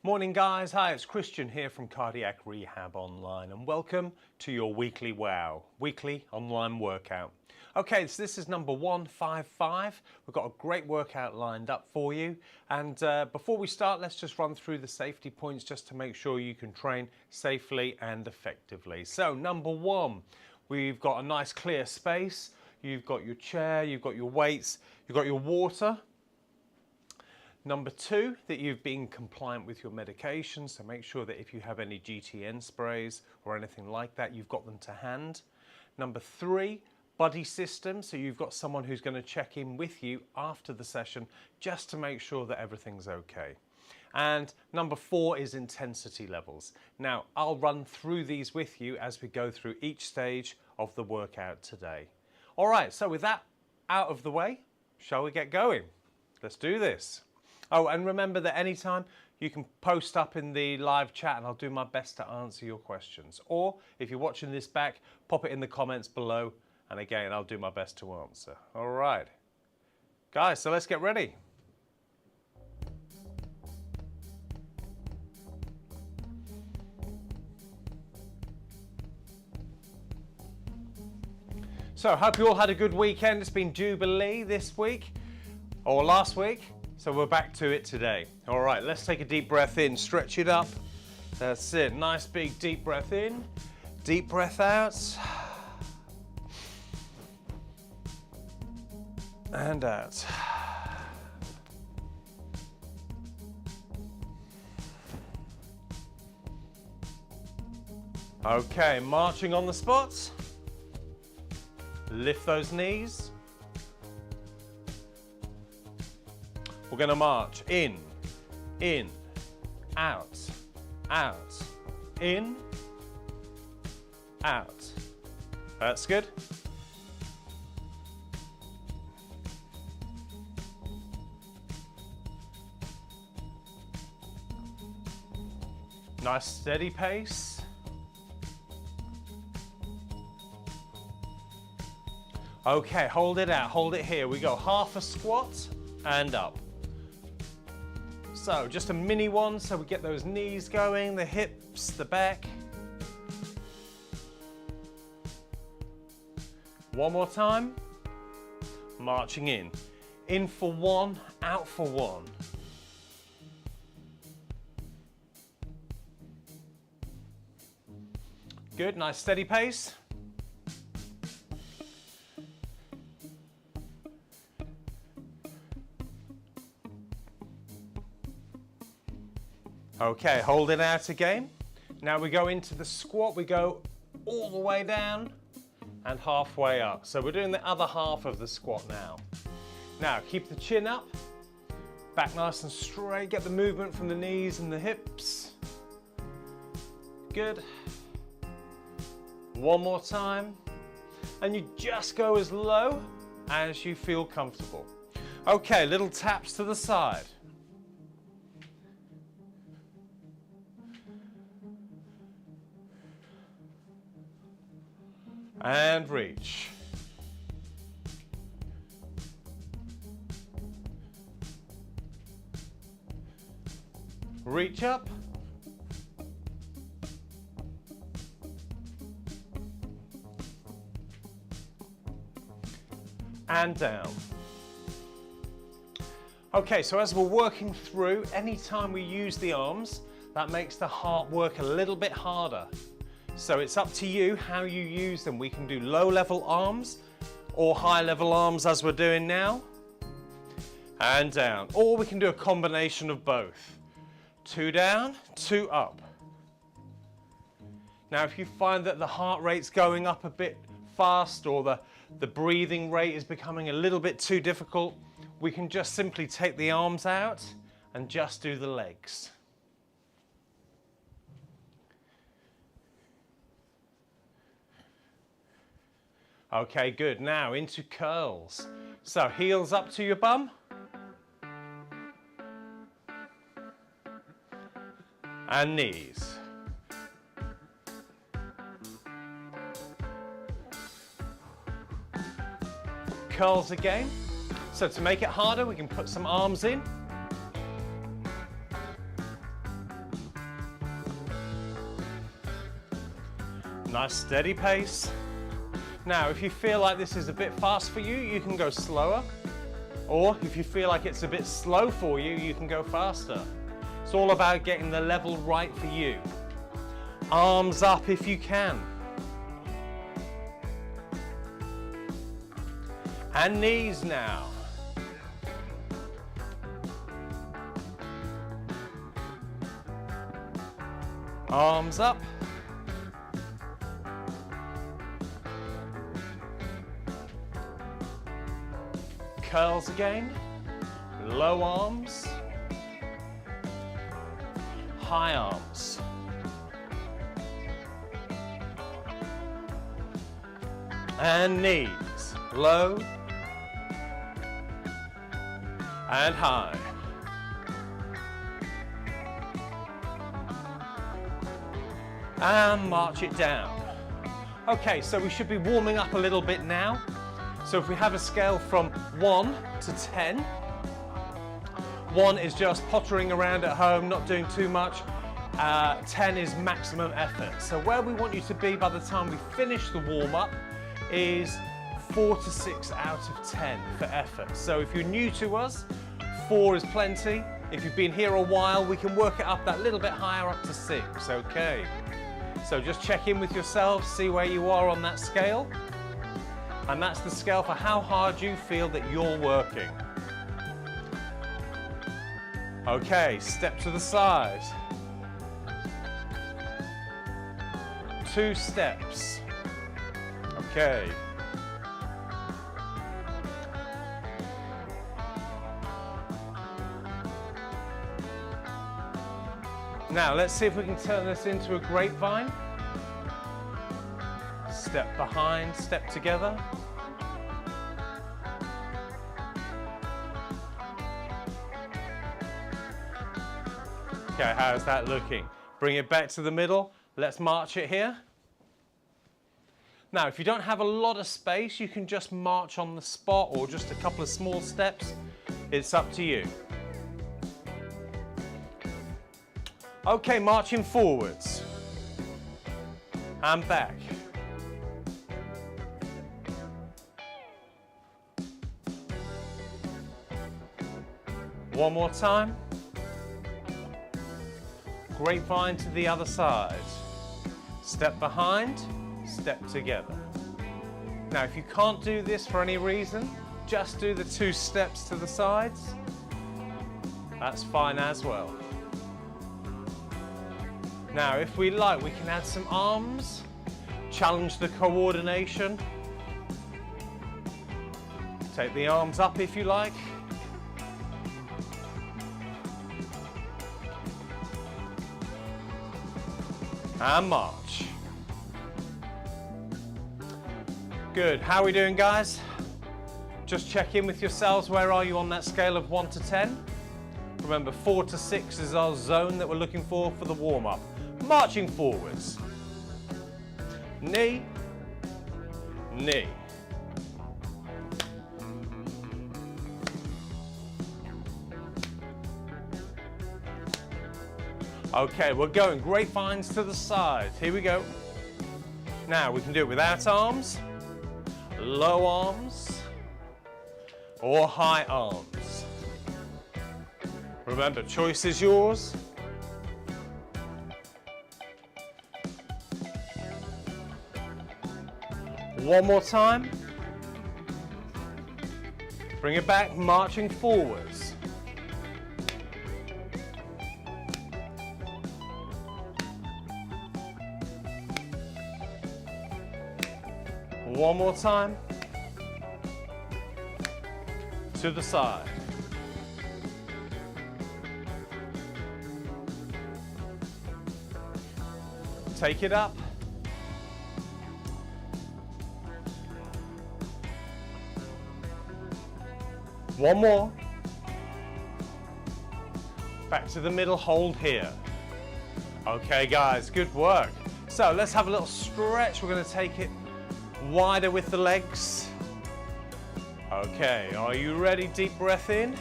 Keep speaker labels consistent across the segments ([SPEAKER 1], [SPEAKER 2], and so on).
[SPEAKER 1] Morning guys, hi, it's Christian here from Cardiac Rehab Online and welcome to your weekly weekly online workout. Okay, so this is number 155. We've got a great workout lined up for you, and before we start, let's just run through the safety points just to make sure you can train safely and effectively. So number one, we've got a nice clear space. You've got your chair, you've got your weights, you've got your water. Number two, that you've been compliant with your medications, so make sure that if you have any GTN sprays or anything like that, you've got them to hand. Number three, buddy system, so you've got someone who's going to check in with you after the session just to make sure that everything's okay. And number four is intensity levels. Now, I'll run through these with you as we go through each stage of the workout today. All right, so with that out of the way, shall we get going? Let's do this. Oh, and remember that anytime you can post up in the live chat and I'll do my best to answer your questions. Or if you're watching this back, pop it in the comments below and again, I'll do my best to answer. All right. Guys, so let's get ready. So I hope you all had a good weekend. It's been Jubilee this week or last week. So we're back to it today. All right, let's take a deep breath in, stretch it up. That's it, nice big deep breath in, deep breath out. And out. Okay, marching on the spots. Lift those knees. We're going to march in, out, in, out. That's good. Nice steady pace. Okay, hold it out, hold it here. We go half a squat and up. So just a mini one, so we get those knees going, the hips, the back. One more time. Marching in for one, out for one. Good, nice steady pace. Okay, hold it out again. Now we go into the squat, we go all the way down and halfway up. So we're doing the other half of the squat now. Now keep the chin up, back nice and straight, get the movement from the knees and the hips. Good. One more time. And you just go as low as you feel comfortable. Okay, little taps to the side. And reach. Reach up. And down. Okay, so as we're working through, anytime we use the arms, that makes the heart work a little bit harder. So it's up to you how you use them. We can do low level arms or high level arms as we're doing now. And down. Or we can do a combination of both. 2 down, 2 up. Now if you find that the heart rate's going up a bit fast or the breathing rate is becoming a little bit too difficult, we can just simply take the arms out and just do the legs. Okay, good. Now into curls. So heels up to your bum. And knees. Curls again. So to make it harder, we can put some arms in. Nice steady pace. Now, if you feel like this is a bit fast for you, you can go slower. Or if you feel like it's a bit slow for you, you can go faster. It's all about getting the level right for you. Arms up if you can. And knees now. Arms up. Curls again. Low arms. High arms. And knees. Low and high. And march it down. Okay, so we should be warming up a little bit now. So if we have a scale from 1 to 10, 1 is just pottering around at home, not doing too much. 10 is maximum effort. So where we want you to be by the time we finish the warm-up is 4 to 6 out of 10 for effort. So if you're new to us, 4 is plenty. If you've been here a while, we can work it up that little bit higher up to 6, okay? So just check in with yourselves, see where you are on that scale. And that's the scale for how hard you feel that you're working. Okay, step to the side. 2 steps. Okay. Now let's see if we can turn this into a grapevine. Step behind, step together. Okay, how's that looking? Bring it back to the middle. Let's march it here. Now, if you don't have a lot of space, you can just march on the spot or just a couple of small steps. It's up to you. Okay, marching forwards and back. One more time. Grapevine to the other side. Step behind, step together. Now, if you can't do this for any reason, just do the 2 steps to the sides. That's fine as well. Now, if we like, we can add some arms, challenge the coordination. Take the arms up if you like. And march. Good. How are we doing, guys? Just check in with yourselves. Where are you on that scale of 1 to 10? Remember, 4 to 6 is our zone that we're looking for the warm-up. Marching forwards. Knee, knee. Okay, we're going grapevines to the side. Here we go. Now we can do it without arms, low arms, or high arms. Remember, choice is yours. One more time. Bring it back, marching forwards. One more time. To the side. Take it up. One more. Back to the middle, hold here. Okay guys, good work. So let's have a little stretch. We're going to take it wider with the legs. Okay, are you ready? Deep breath in.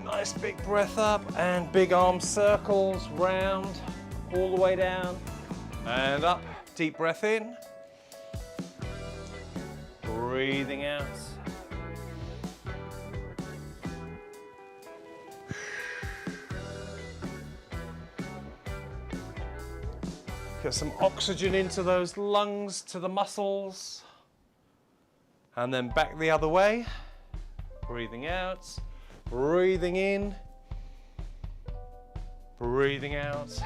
[SPEAKER 1] Nice big breath up and big arm circles round, all the way down and up. Deep breath in. Breathing out. Get some oxygen into those lungs, to the muscles. And then back the other way. Breathing out, breathing in, breathing out,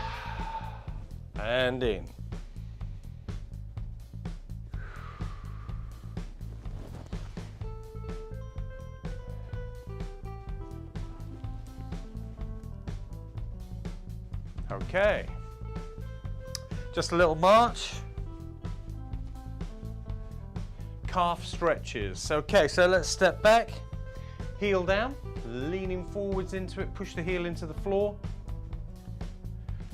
[SPEAKER 1] and in. Okay. Just a little march. Calf stretches. Okay, so let's step back, heel down, leaning forwards into it, push the heel into the floor.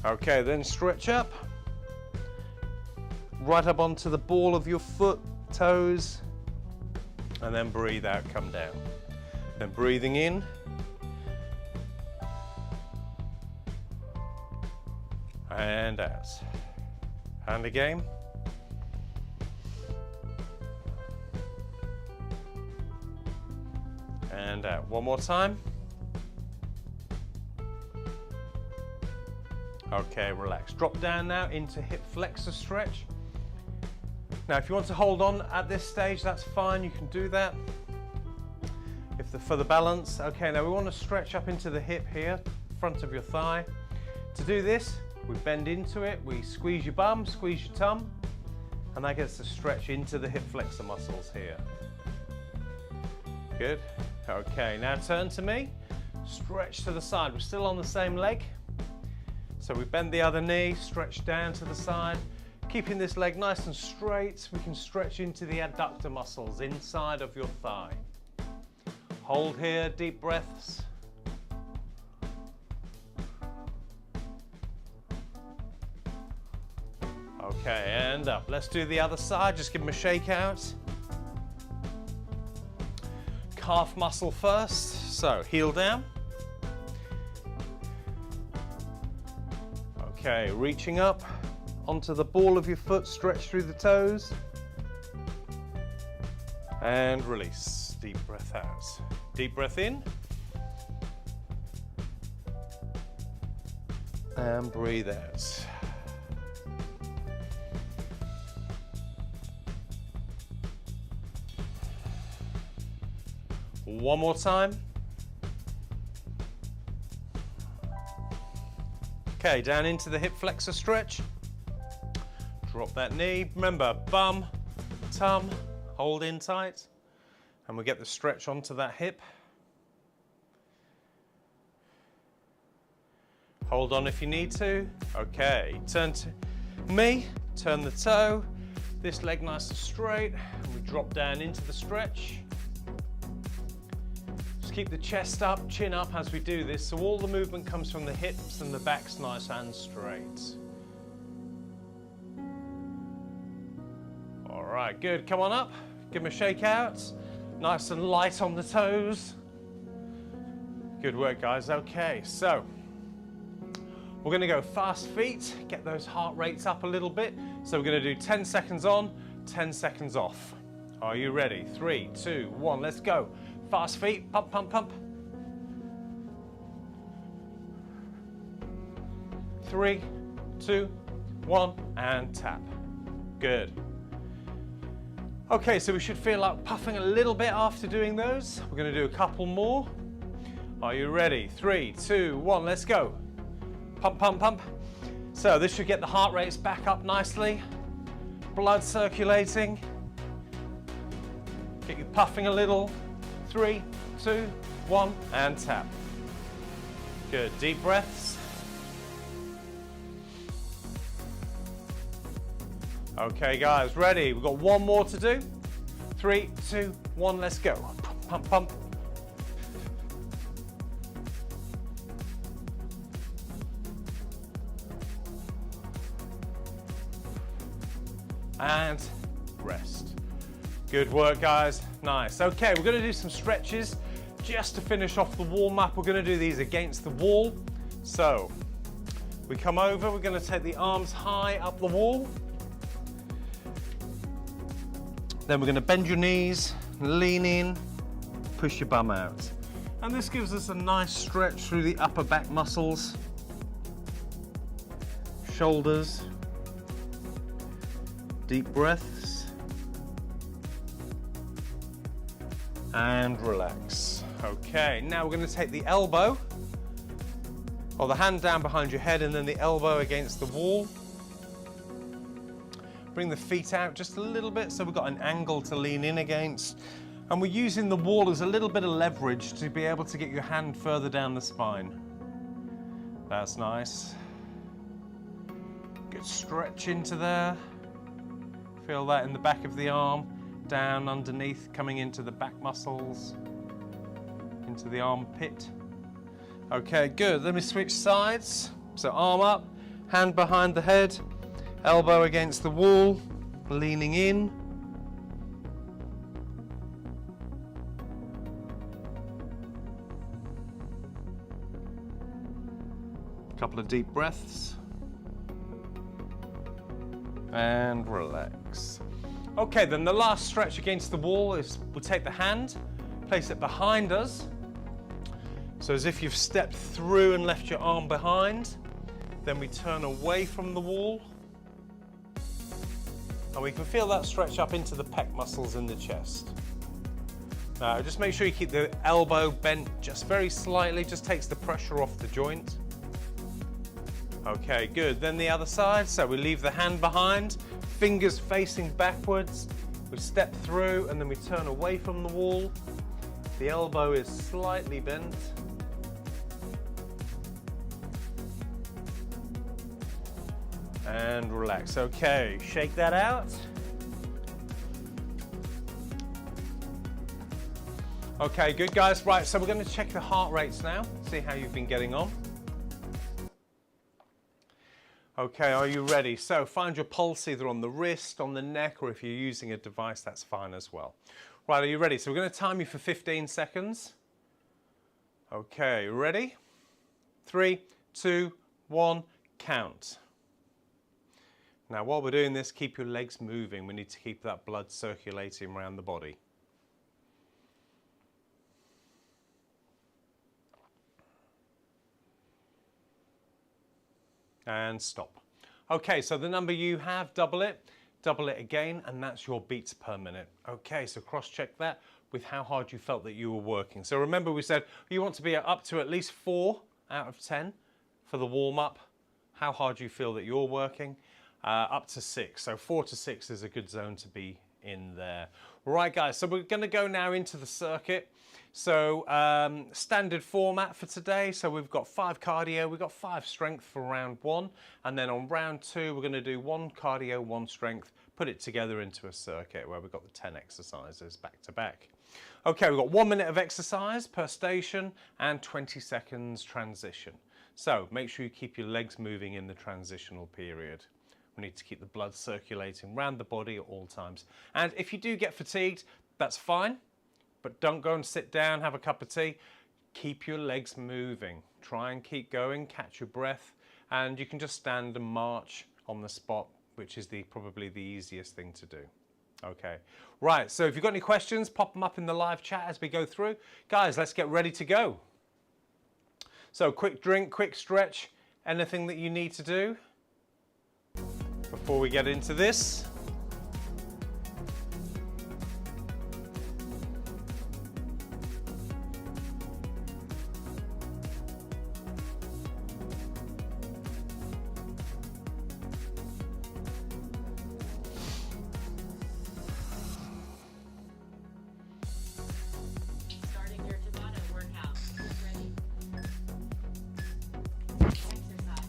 [SPEAKER 1] Okay, then stretch up, right up onto the ball of your foot, toes, and then breathe out, come down. Then breathing in, and out. And again. And out. One more time. Okay, relax. Drop down now into hip flexor stretch. Now, if you want to hold on at this stage, that's fine. You can do that. For the balance. Okay, now we want to stretch up into the hip here, front of your thigh. To do this, we bend into it, we squeeze your bum, squeeze your tum, and that gets to stretch into the hip flexor muscles here. Good. Okay, now turn to me, stretch to the side. We're still on the same leg. So we bend the other knee, stretch down to the side. Keeping this leg nice and straight, we can stretch into the adductor muscles inside of your thigh. Hold here, deep breaths. Okay, and up. Let's do the other side. Just give them a shake out. Calf muscle first. So, heel down. Okay, reaching up onto the ball of your foot. Stretch through the toes. And release. Deep breath out. Deep breath in. And breathe out. One more time. Okay, down into the hip flexor stretch. Drop that knee. Remember, bum, tum, hold in tight. And we get the stretch onto that hip. Hold on if you need to. Okay, turn to me, turn the toe. This leg nice and straight. And we drop down into the stretch. Keep the chest up, chin up as we do this, so all the movement comes from the hips and the back's nice and straight. All right, good. Come on up. Give them a shake out. Nice and light on the toes. Good work, guys. Okay, so we're going to go fast feet, get those heart rates up a little bit. So we're going to do 10 seconds on, 10 seconds off. Are you ready? 3, 2, 1, let's go. Fast feet, pump, pump, pump. 3, 2, 1, and tap. Good. Okay, so we should feel like puffing a little bit after doing those. We're going to do a couple more. Are you ready? 3, 2, 1, let's go. Pump, pump, pump. So this should get the heart rates back up nicely. Blood circulating. Get you puffing a little. 3, 2, 1, and tap. Good, deep breaths. Okay guys, ready? We've got one more to do. 3, 2, 1, let's go. Pump, pump, pump. And rest. Good work, guys. Nice. Okay, we're going to do some stretches just to finish off the warm-up. We're going to do these against the wall. So we come over, we're going to take the arms high up the wall. Then we're going to bend your knees, lean in, push your bum out. And this gives us a nice stretch through the upper back muscles, shoulders. Deep breaths. And relax. Okay, now we're going to take the elbow, or the hand down behind your head, and then the elbow against the wall. Bring the feet out just a little bit so we've got an angle to lean in against. And we're using the wall as a little bit of leverage to be able to get your hand further down the spine. That's nice. Good stretch into there. Feel that in the back of the arm, down underneath, coming into the back muscles, into the armpit. Okay, good. Let me switch sides. So arm up, hand behind the head, elbow against the wall, leaning in. A couple of deep breaths. And relax. Okay, then the last stretch against the wall is we'll take the hand, place it behind us. So as if you've stepped through and left your arm behind. Then we turn away from the wall. And we can feel that stretch up into the pec muscles in the chest. Now just make sure you keep the elbow bent just very slightly, just takes the pressure off the joint. Okay, good. Then the other side. So we leave the hand behind, fingers facing backwards. We step through and then we turn away from the wall. The elbow is slightly bent. And relax. Okay, shake that out. Okay, good guys. Right, so we're going to check the heart rates now, see how you've been getting on. Okay, are you ready? So find your pulse either on the wrist, on the neck, or if you're using a device, that's fine as well. Right, are you ready? So we're going to time you for 15 seconds. Okay, ready? 3, 2, 1, count. Now, while we're doing this, keep your legs moving. We need to keep that blood circulating around the body. And stop. Okay, so the number you have, double it again, and that's your beats per minute. Okay, so cross-check that with how hard you felt that you were working. So remember we said you want to be up to at least 4 out of 10 for the warm-up, how hard you feel that you're working, up to 6. So 4 to 6 is a good zone to be in there. Right guys, so we're going to go now into the circuit. So standard format for today, so we've got 5 cardio, we've got 5 strength for round 1, and then on round 2 we're going to do 1 cardio, 1 strength, put it together into a circuit where we've got the 10 exercises back to back. Okay, we've got 1 minute of exercise per station and 20 seconds transition. So make sure you keep your legs moving in the transitional period. We need to keep the blood circulating around the body at all times. And if you do get fatigued, that's fine. But don't go and sit down, have a cup of tea. Keep your legs moving. Try and keep going, catch your breath, and you can just stand and march on the spot, which is probably the easiest thing to do. Okay, right, so if you've got any questions, pop them up in the live chat as we go through. Guys, let's get ready to go. So quick drink, quick stretch, anything that you need to do before we get into this.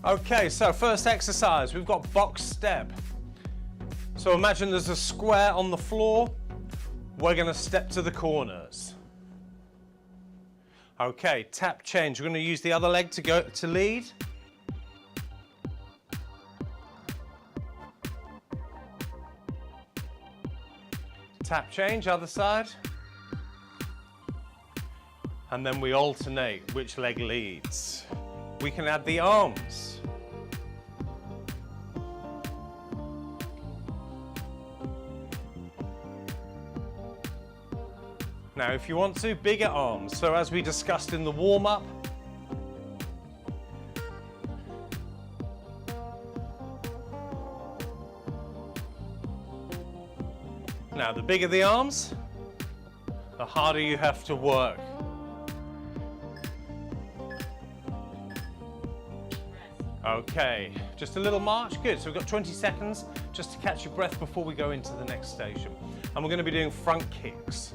[SPEAKER 1] Okay, so first exercise, we've got box step. So imagine there's a square on the floor. We're going to step to the corners. Okay, tap change. We're going to use the other leg to lead. Tap change, other side. And then we alternate which leg leads. We can add the arms. Now, if you want to, bigger arms. So as we discussed in the warm-up, now the bigger the arms, the harder you have to work. Okay, just a little march, good. So we've got 20 seconds just to catch your breath before we go into the next station. And we're going to be doing front kicks.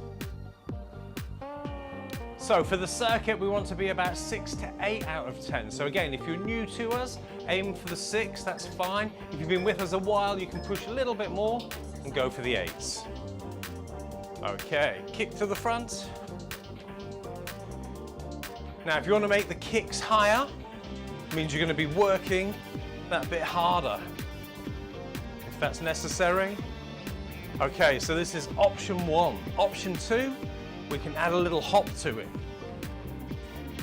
[SPEAKER 1] So for the circuit, we want to be about 6 to 8 out of 10. So again, if you're new to us, aim for the 6, that's fine. If you've been with us a while, you can push a little bit more and go for the 8s. Okay, kick to the front. Now, if you want to make the kicks higher, it means you're going to be working that bit harder, if that's necessary. Okay, so this is option 1. Option 2, we can add a little hop to it.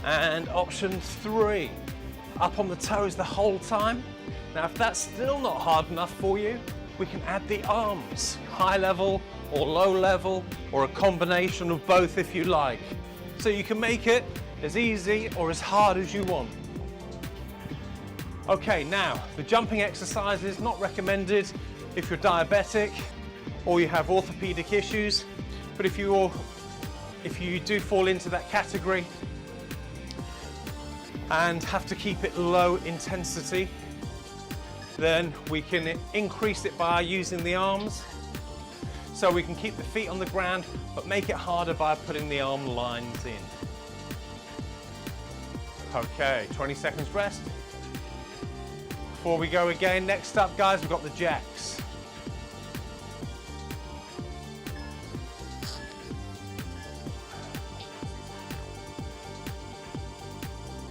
[SPEAKER 1] And option 3, up on the toes the whole time. Now, if that's still not hard enough for you, we can add the arms, high level or low level, or a combination of both if you like. So you can make it as easy or as hard as you want. Okay, now, the jumping exercise is not recommended if you're diabetic or you have orthopedic issues, but if you do fall into that category and have to keep it low intensity, then we can increase it by using the arms. So we can keep the feet on the ground, but make it harder by putting the arm lines in. Okay, 20 seconds rest. Before we go again, next up, guys, we've got the jacks.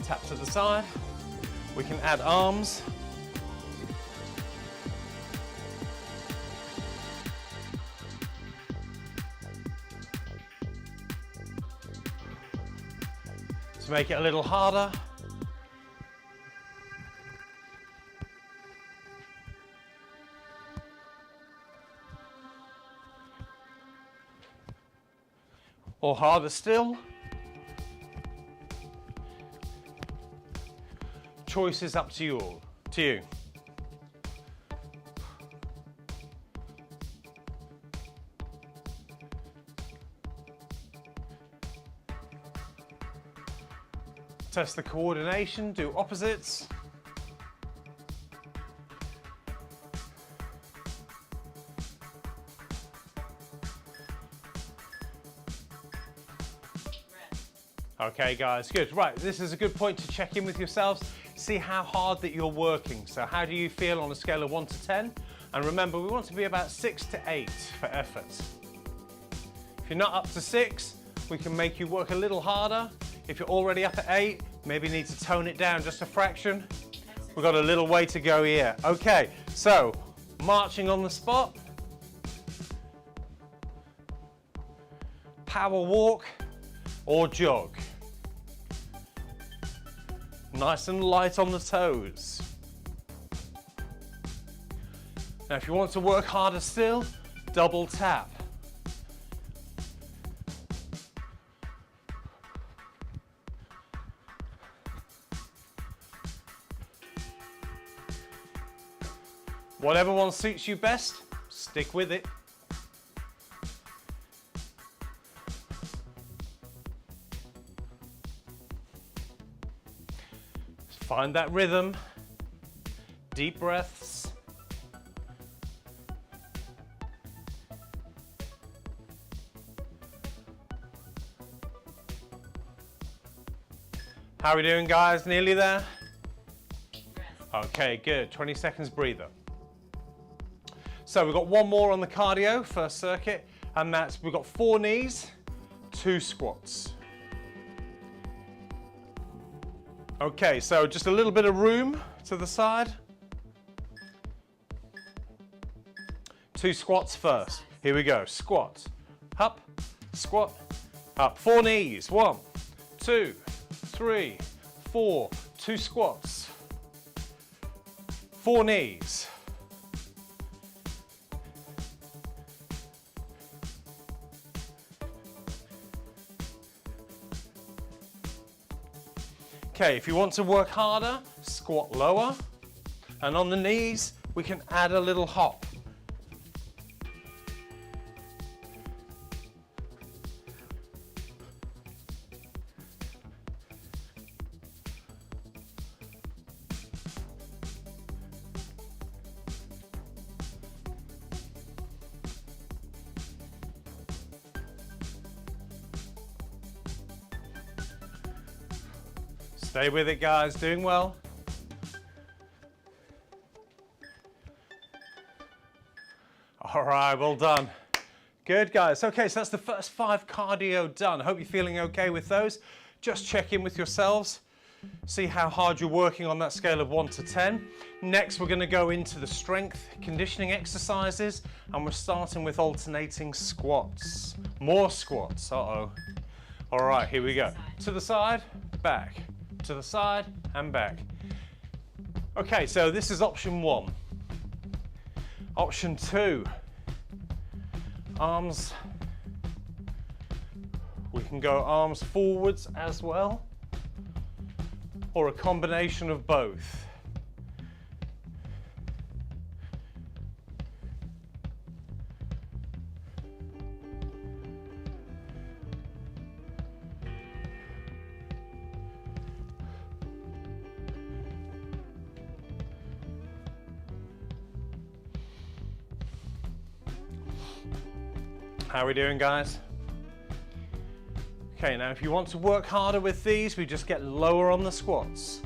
[SPEAKER 1] Tap to the side. We can add arms. To make it a little harder. Or harder still. Choice is up to you all. To you. Test the coordination, do opposites. Okay guys, good. Right, this is a good point to check in with yourselves, see how hard that you're working. So how do you feel on a scale of 1 to 10? And remember, we want to be about 6 to 8 for effort. If you're not up to 6, we can make you work a little harder. If you're already up at 8, maybe need to tone it down just a fraction. We've got a little way to go here. Okay, so marching on the spot. Power walk or jog. Nice and light on the toes. Now if you want to work harder still, double tap. Whatever one suits you best, stick with it. Find that rhythm, deep breaths. How are we doing, guys? Nearly there? Okay, good. 20 seconds breather. So we've got one more on the cardio, first circuit, and that's, we've got 4 knees, 2 squats. Okay, so just a little bit of room to the side. 2 squats first. Here we go. Squat, up, squat, up. 4 knees. 1, 2, 3, 4. 2 squats. 4 knees. Okay, if you want to work harder, squat lower. And on the knees, we can add a little hop. Stay with it, guys, doing well. All right, well done. Good, guys. Okay, so that's the first 5 cardio done. I hope you're feeling okay with those. Just check in with yourselves. See how hard you're working on that scale of 1 to 10. Next, we're going to go into the strength conditioning exercises, and we're starting with alternating squats. More squats. Uh-oh. All right, here we go. To the side, back. To the side and back. Okay, so this is option 1. Option 2, arms. We can go arms forwards as well, or a combination of both. How are we doing, guys? Okay, now if you want to work harder with these, we just get lower on the squats.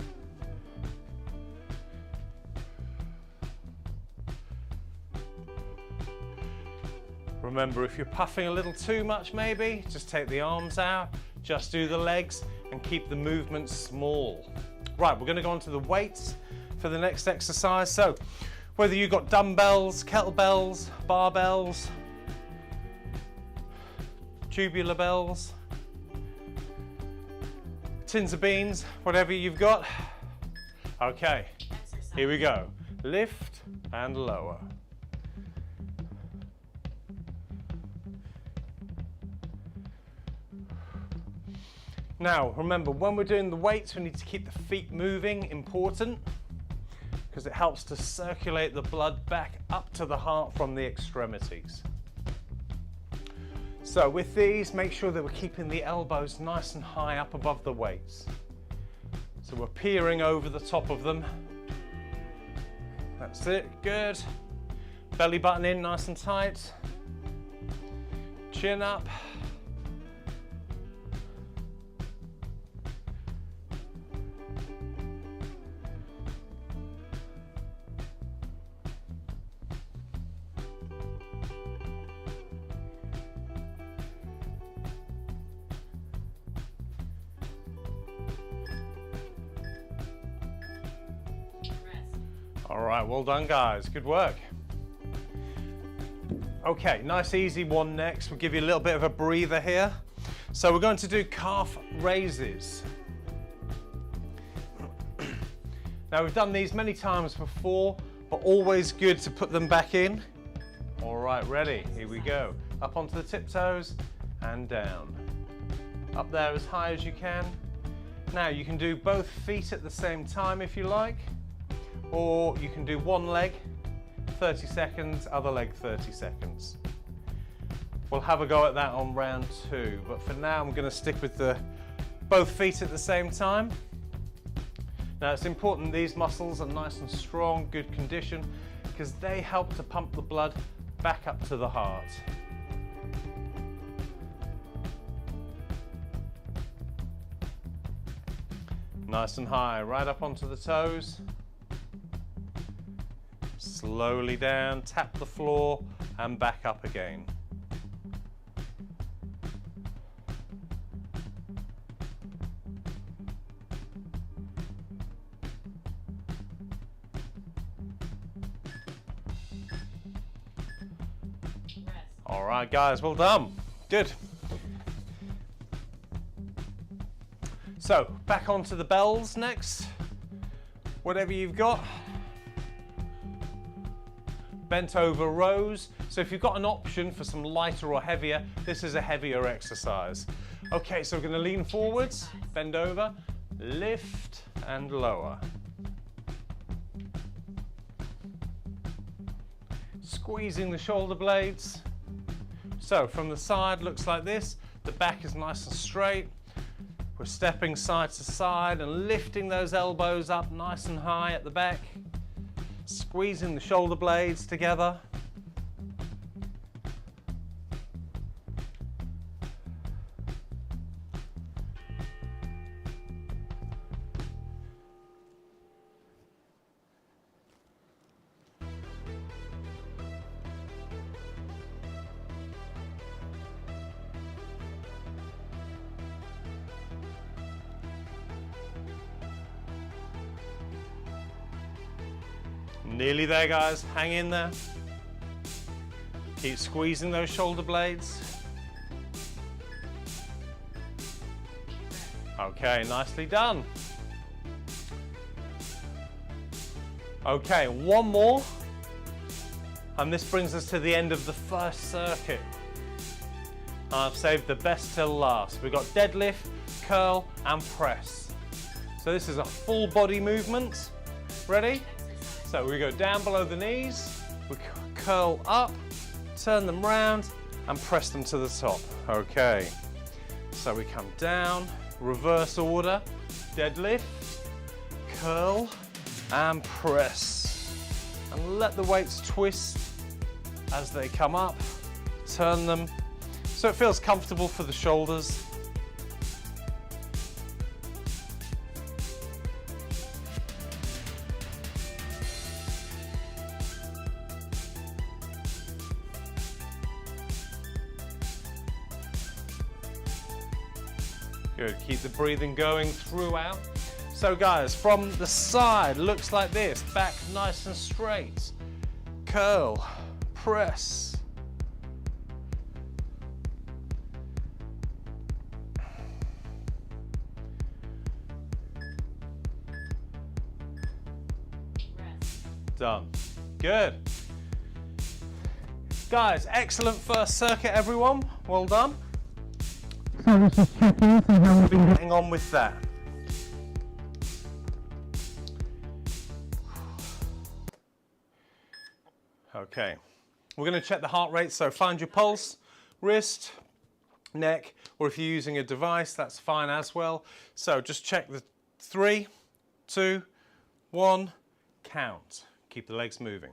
[SPEAKER 1] Remember, if you're puffing a little too much maybe, just take the arms out, just do the legs and keep the movement small. Right, we're going to go on to the weights for the next exercise. So whether you've got dumbbells, kettlebells, barbells, tubular bells, tins of beans, whatever you've got. Okay, here we go. Lift and lower. Now, remember, when we're doing the weights, we need to keep the feet moving, important, because it helps to circulate the blood back up to the heart from the extremities. So with these, make sure that we're keeping the elbows nice and high up above the weights. So we're peering over the top of them. That's it, good. Belly button in nice and tight. Chin up. All right, well done, guys. Good work. Okay, nice easy one next. We'll give you a little bit of a breather here. So we're going to do calf raises. Now we've done these many times before, but always good to put them back in. All right, ready? Here we go. Up onto the tiptoes and down. Up there as high as you can. Now you can do both feet at the same time if you like. Or you can do one leg, 30 seconds, other leg 30 seconds. We'll have a go at that on round 2, but for now I'm going to stick with both feet at the same time. Now it's important these muscles are nice and strong, good condition, because they help to pump the blood back up to the heart. Nice and high, right up onto the toes. Slowly down, tap the floor and back up again. All right, guys, well done. Good. So back onto the bells next. Whatever you've got. Bent over rows. So if you've got an option for some lighter or heavier, this is a heavier exercise. Okay, so we're going to lean forwards, bend over, lift and lower. Squeezing the shoulder blades. So from the side, looks like this. The back is nice and straight. We're stepping side to side and lifting those elbows up nice and high at the back. Squeezing the shoulder blades together. Nearly there, guys. Hang in there. Keep squeezing those shoulder blades. Okay, nicely done. Okay, one more. And this brings us to the end of the first circuit. I've saved the best till last. We've got deadlift, curl, and press. So this is a full body movement. Ready? So we go down below the knees, we curl up, turn them round, and press them to the top. Okay, so we come down, reverse order, deadlift, curl, and press. And let the weights twist as they come up, turn them, so it feels comfortable for the shoulders. Good, keep the breathing going throughout. So guys, from the side, looks like this. Back nice and straight. Curl, press. Done. Good. Guys, excellent first circuit, everyone. Well done. So let's just check in, see how we've been getting on with that. Okay, we're going to check the heart rate, so find your pulse, wrist, neck, or if you're using a device, that's fine as well. So just check the 3, 2, 1, count. Keep the legs moving.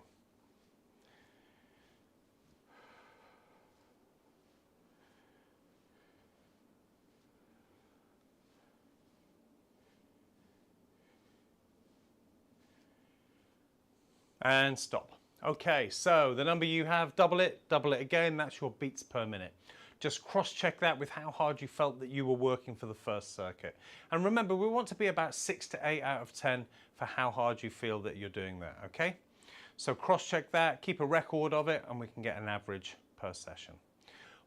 [SPEAKER 1] And stop. Okay, so the number you have, double it again, that's your beats per minute. Just cross-check that with how hard you felt that you were working for the first circuit. And remember, we want to be about 6 to 8 out of 10 for how hard you feel that you're doing that, okay? So cross-check that, keep a record of it, and we can get an average per session.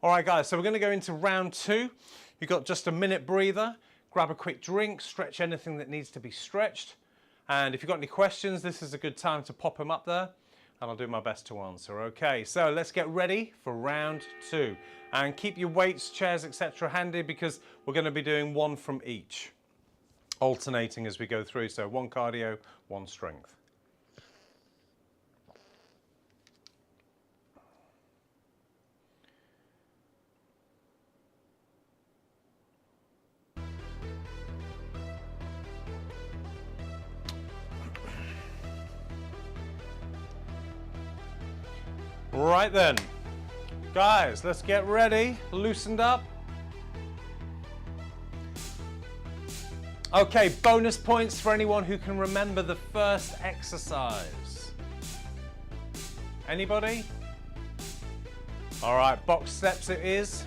[SPEAKER 1] All right, guys, so we're gonna go into round 2. You've got just a minute breather, grab a quick drink, stretch anything that needs to be stretched. And if you've got any questions, this is a good time to pop them up there, and I'll do my best to answer. Okay, so let's get ready for round 2. And keep your weights, chairs, etc. handy, because we're going to be doing one from each, alternating as we go through. So 1 cardio, 1 strength. Right then, guys, let's get ready, loosened up. Okay, bonus points for anyone who can remember the first exercise. Anybody? All right, box steps it is.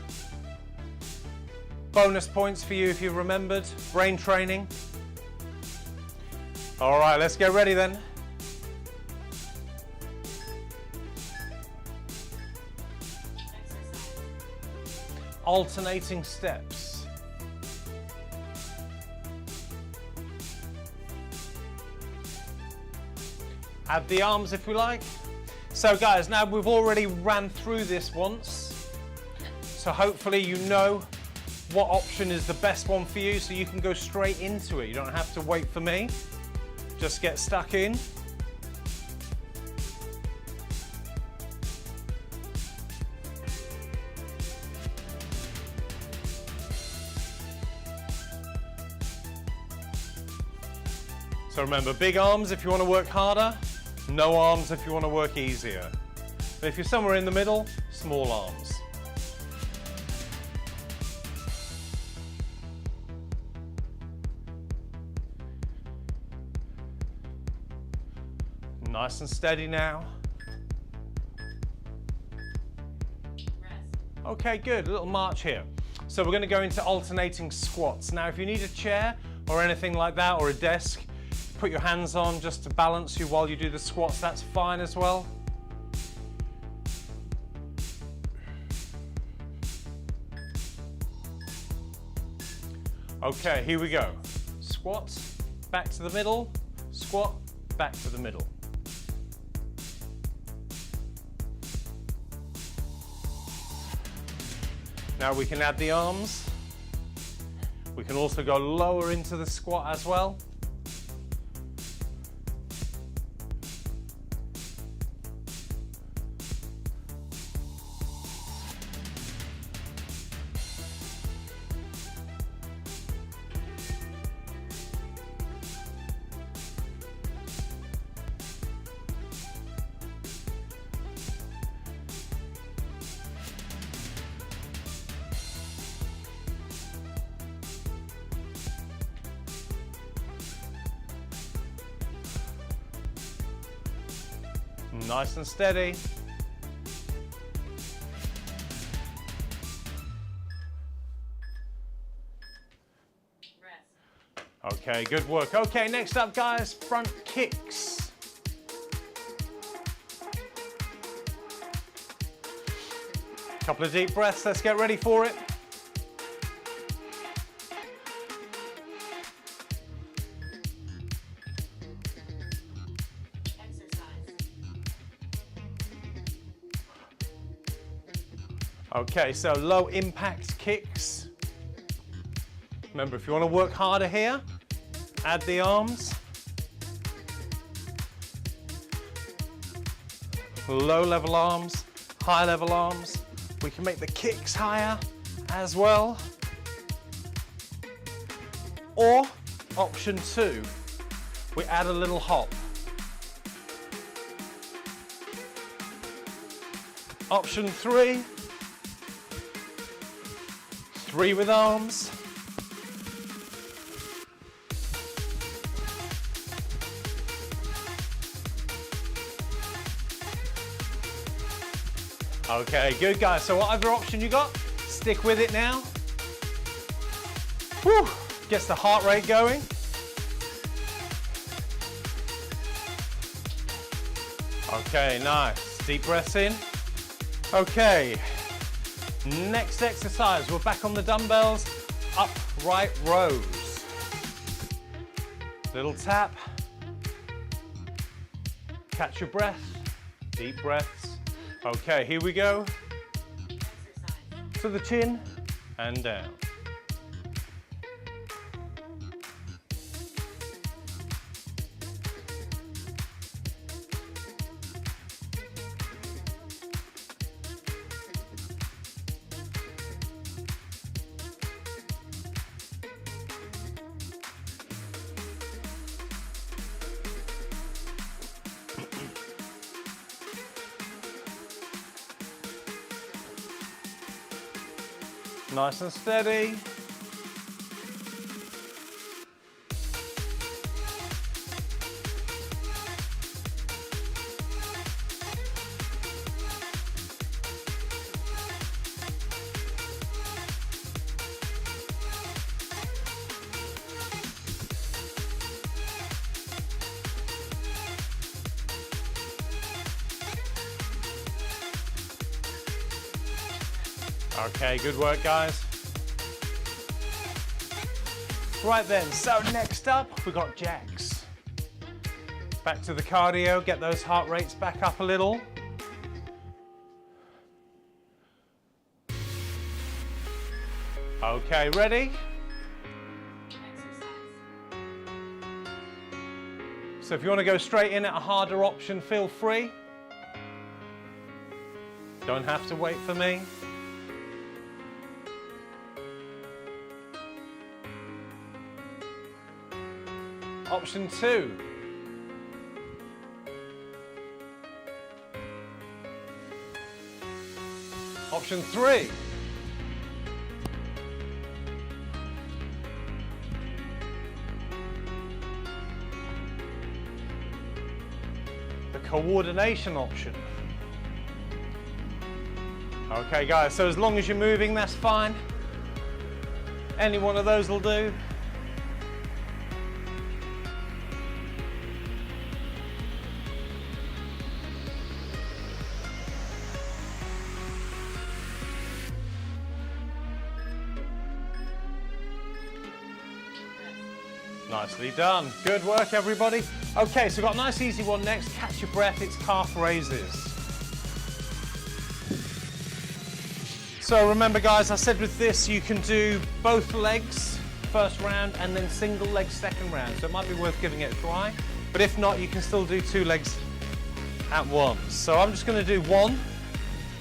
[SPEAKER 1] Bonus points for you if you remembered. Brain training. All right, let's get ready then. Alternating steps. Add the arms if we like. So guys, now we've already ran through this once, so hopefully you know what option is the best one for you so you can go straight into it. You don't have to wait for me. Just get stuck in. So remember, big arms if you want to work harder, no arms if you want to work easier. But if you're somewhere in the middle, small arms. Nice and steady now. Okay, good, a little march here. So we're going to go into alternating squats. Now if you need a chair or anything like that, or a desk, put your hands on just to balance you while you do the squats, that's fine as well. Okay, here we go. Squat, back to the middle, squat, back to the middle. Now we can add the arms. We can also go lower into the squat as well. Nice and steady. Okay, good work. Okay, next up, guys, front kicks. Couple of deep breaths, let's get ready for it. Okay, so low impact kicks. Remember, if you want to work harder here, add the arms. Low level arms, high level arms. We can make the kicks higher as well. Or option 2, we add a little hop. Option 3, 3 with arms. Okay, good guys. So whatever option you got, stick with it now. Whew, gets the heart rate going. Okay, nice. Deep breaths in. Okay. Next exercise, we're back on the dumbbells, upright rows. Little tap, catch your breath, deep breaths. Okay, here we go. To the chin and down. Nice and steady. Okay, good work, guys. Right then, so next up, we've got jacks. Back to the cardio, get those heart rates back up a little. Okay, ready? So if you want to go straight in at a harder option, feel free. Don't have to wait for me. Option 2. Option 3. The coordination option. Okay guys, so as long as you're moving, that's fine. Any one of those will do. Nicely done. Good work, everybody. Okay, so we've got a nice easy one next. Catch your breath, it's calf raises. So remember guys, I said with this you can do both legs first round and then single leg second round. So it might be worth giving it a try. But if not, you can still do 2 legs at once. So I'm just going to do 1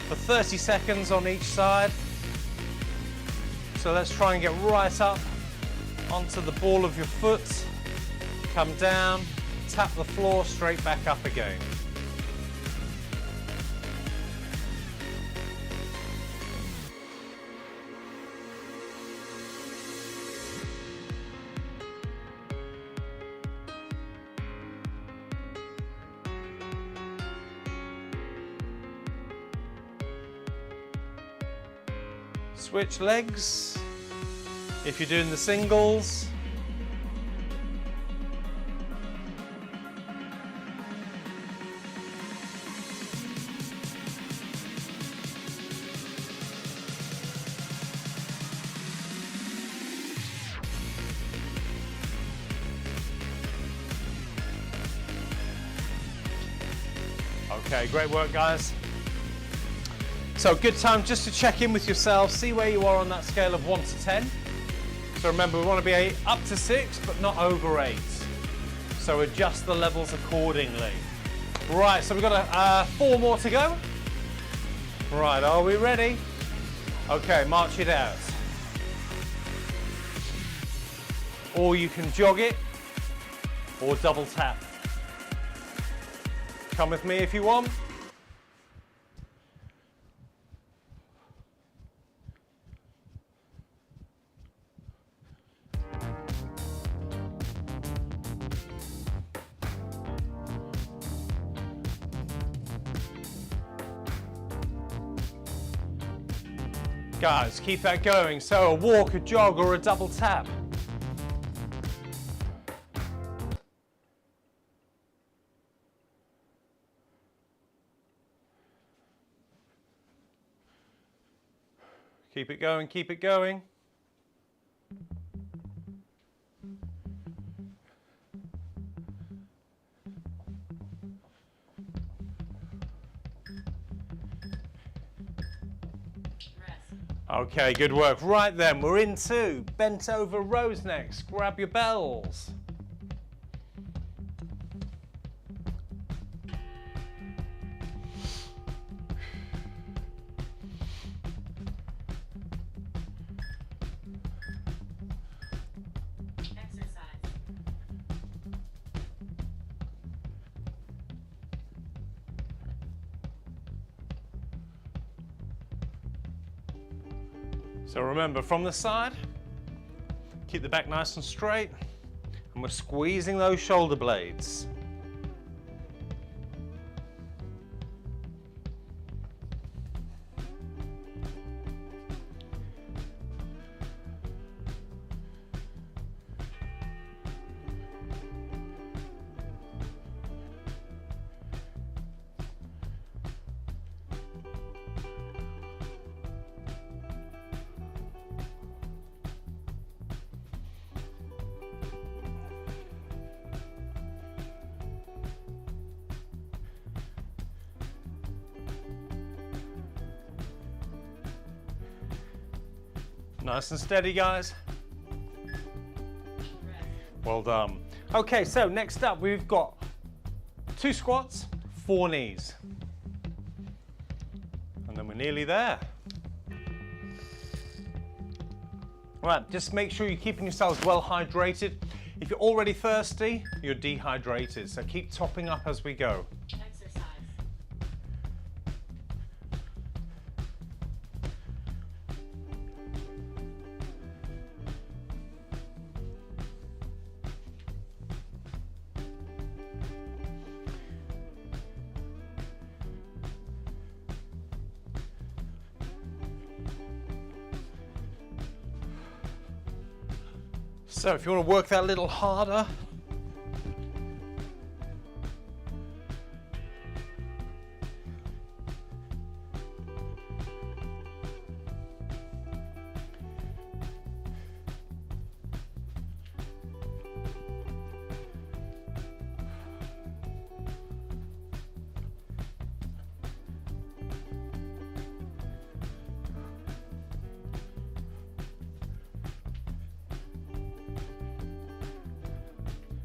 [SPEAKER 1] for 30 seconds on each side. So let's try and get right up onto the ball of your foot, come down, tap the floor, straight back up again. Switch legs. If you're doing the singles, okay, great work guys. So good time just to check in with yourself, see where you are on that scale of 1 to 10. So remember, we want to be up to 6, but not over 8. So adjust the levels accordingly. Right, so we've got 4 more to go. Right, are we ready? Okay, march it out. Or you can jog it, or double tap. Come with me if you want. Guys, keep that going. So a walk, a jog, or a double tap. Keep it going, keep it going. Okay, good work. Right then, we're into bent over rows next. Grab your bells. So remember, from the side, keep the back nice and straight, and we're squeezing those shoulder blades. Nice and steady, guys. Well done. Okay, so next up we've got 2 squats, 4 knees. And then we're nearly there. Right, just make sure you're keeping yourselves well hydrated. If you're already thirsty, you're dehydrated, so keep topping up as we go.
[SPEAKER 2] Exercise.
[SPEAKER 1] So if you want to work that a little harder,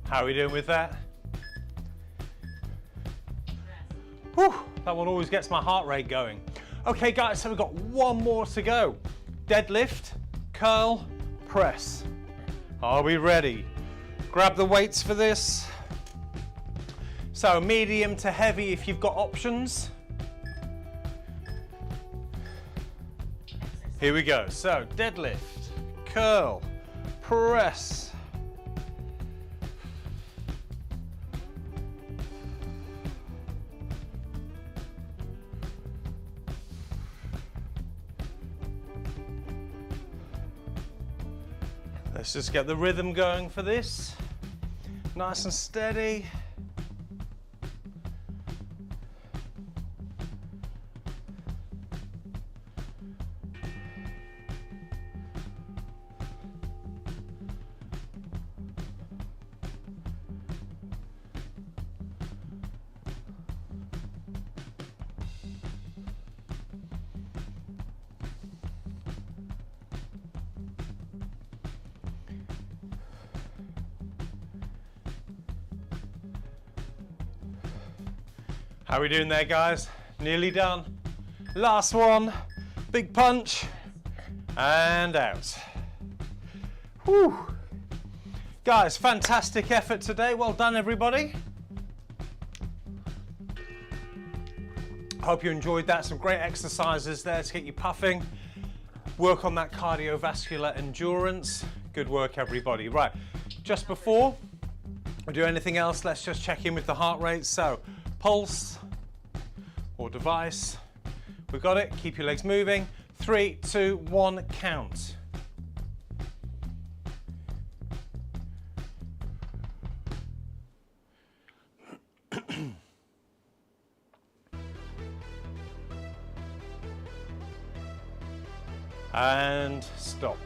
[SPEAKER 1] how are we doing with that? Whew, that one always gets my heart rate going. Okay guys, so we've got one more to go. Deadlift, curl, press. Are we ready? Grab the weights for this. So medium to heavy if you've got options. Here we go. So deadlift, curl, press. Let's just get the rhythm going for this. Nice and steady. How are we doing there, guys? Nearly done. Last one, big punch, and out. Whew. Guys, fantastic effort today. Well done, everybody. Hope you enjoyed that. Some great exercises there to get you puffing. Work on that cardiovascular endurance. Good work, everybody. Right, just before we do anything else, let's just check in with the heart rate. So, pulse or device. We got it. Keep your legs moving. 3, 2, 1, count. And stop.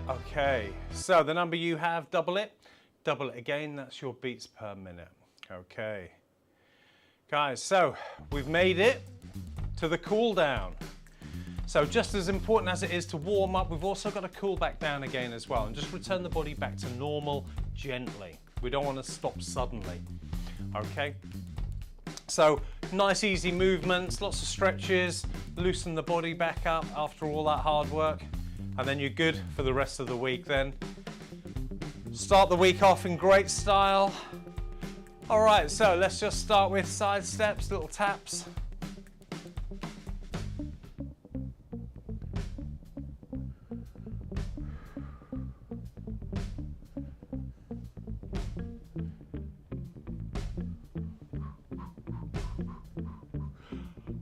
[SPEAKER 1] Okay, so the number you have, double it again, that's your beats per minute. Okay. Guys, so we've made it to the cool down. So just as important as it is to warm up, we've also got to cool back down again as well and just return the body back to normal gently. We don't want to stop suddenly. Okay. So nice easy movements, lots of stretches, loosen the body back up after all that hard work, and then you're good for the rest of the week then. Start the week off in great style. All right, so let's just start with side steps, little taps.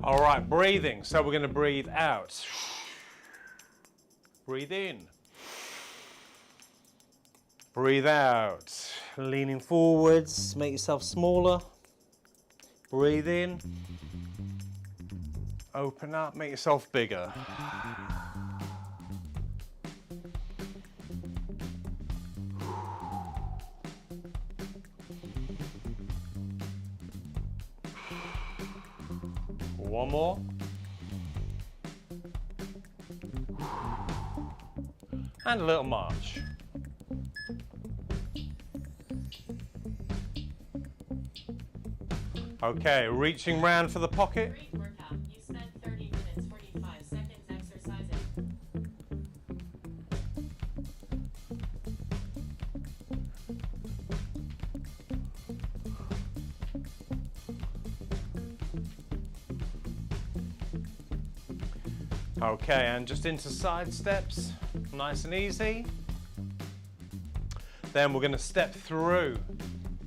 [SPEAKER 1] All right, breathing. So we're going to breathe out. Breathe in. Breathe out. Leaning forwards, make yourself smaller. Breathe in. Open up, make yourself bigger. One more. And a little march. Okay, reaching round for the pocket.
[SPEAKER 2] Great workout. You spent 30 minutes, 45 seconds exercising.
[SPEAKER 1] Okay, and just into side steps, nice and easy. Then we're going to step through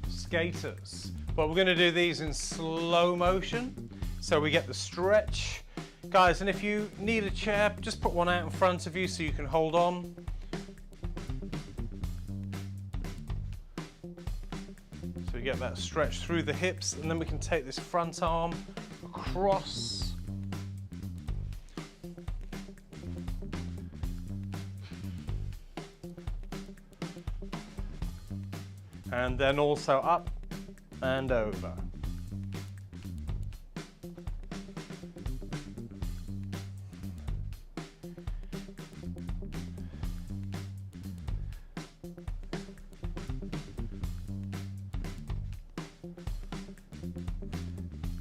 [SPEAKER 1] skaters. But we're going to do these in slow motion, so we get the stretch. Guys, and if you need a chair, just put one out in front of you so you can hold on. So we get that stretch through the hips, and then we can take this front arm across. And then also up and over.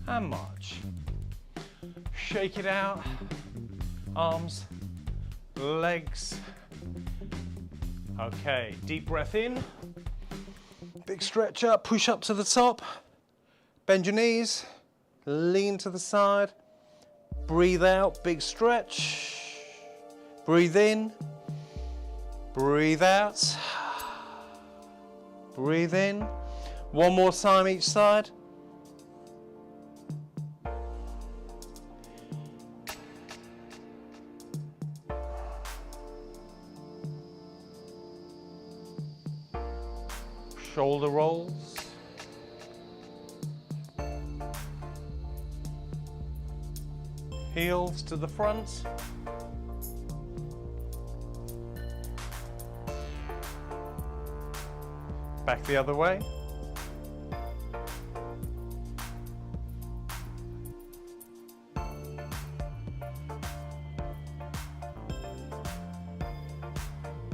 [SPEAKER 1] And march. Shake it out. Arms, legs. Okay, deep breath in. Big stretch up, push up to the top. Bend your knees, lean to the side. Breathe out, big stretch. Breathe in, breathe out. Breathe in. One more time each side. Shoulder rolls. Heels to the front. Back the other way.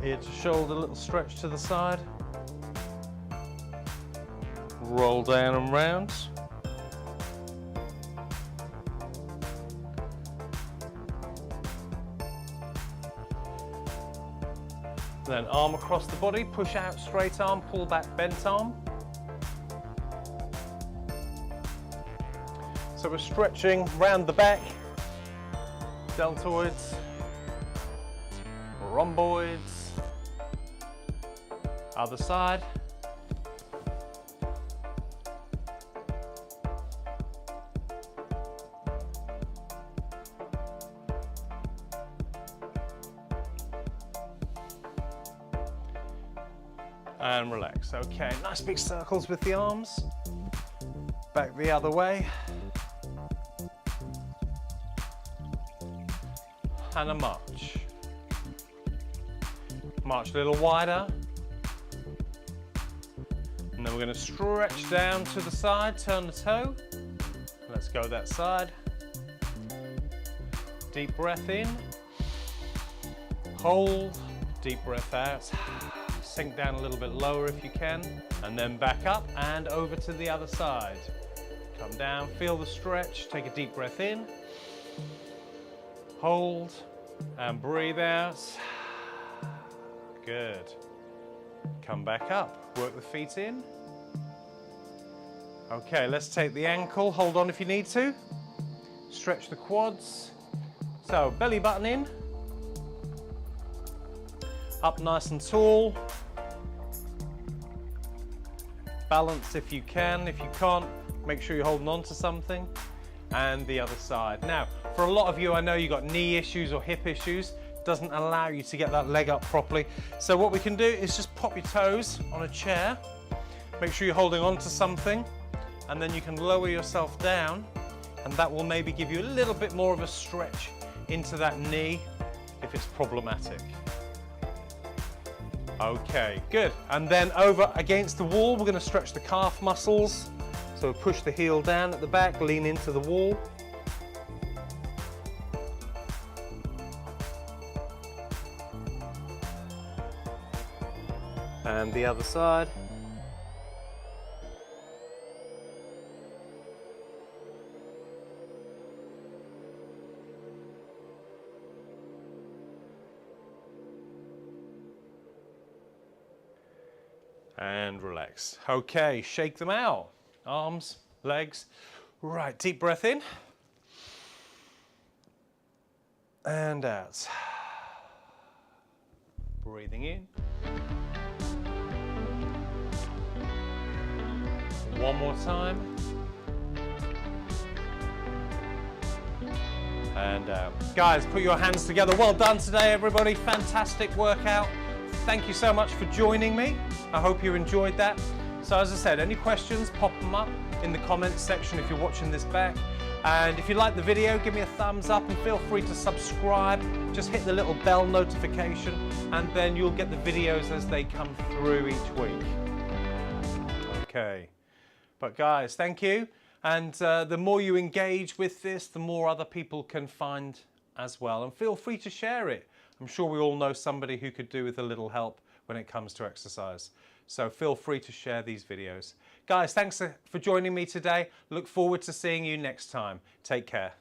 [SPEAKER 1] Ear to shoulder, little stretch to the side. Roll down and round. Then arm across the body, push out, straight arm, pull back, bent arm. So we're stretching round the back, deltoids, rhomboids, other side. And relax. Okay, nice big circles with the arms. Back the other way. And a march. March a little wider. And then we're going to stretch down to the side, turn the toe. Let's go that side. Deep breath in. Hold. Deep breath out. Sink down a little bit lower if you can, and then back up and over to the other side. Come down, feel the stretch, take a deep breath in, hold, and breathe out. Good. Come back up, work the feet in. Okay, let's take the ankle, hold on if you need to. Stretch the quads. So, belly button in. Up nice and tall. Balance if you can. If you can't, make sure you're holding on to something. And the other side. Now, for a lot of you, I know you've got knee issues or hip issues. Doesn't allow you to get that leg up properly. So what we can do is just pop your toes on a chair. Make sure you're holding on to something. And then you can lower yourself down. And that will maybe give you a little bit more of a stretch into that knee if it's problematic. Okay, good. And then over against the wall, we're going to stretch the calf muscles. So push the heel down at the back, lean into the wall. And the other side. And relax. Okay, shake them out. Arms, legs. Right, deep breath in. And out. Breathing in. One more time. And out. Guys, put your hands together. Well done today, everybody. Fantastic workout. Thank you so much for joining me. I hope you enjoyed that. So as I said, any questions, pop them up in the comments section if you're watching this back. And if you like the video, give me a thumbs up and feel free to subscribe. Just hit the little bell notification and then you'll get the videos as they come through each week. Okay. But guys, thank you. And the more you engage with this, the more other people can find as well. And feel free to share it. I'm sure we all know somebody who could do with a little help when it comes to exercise. So feel free to share these videos. Guys, thanks for joining me today. Look forward to seeing you next time. Take care.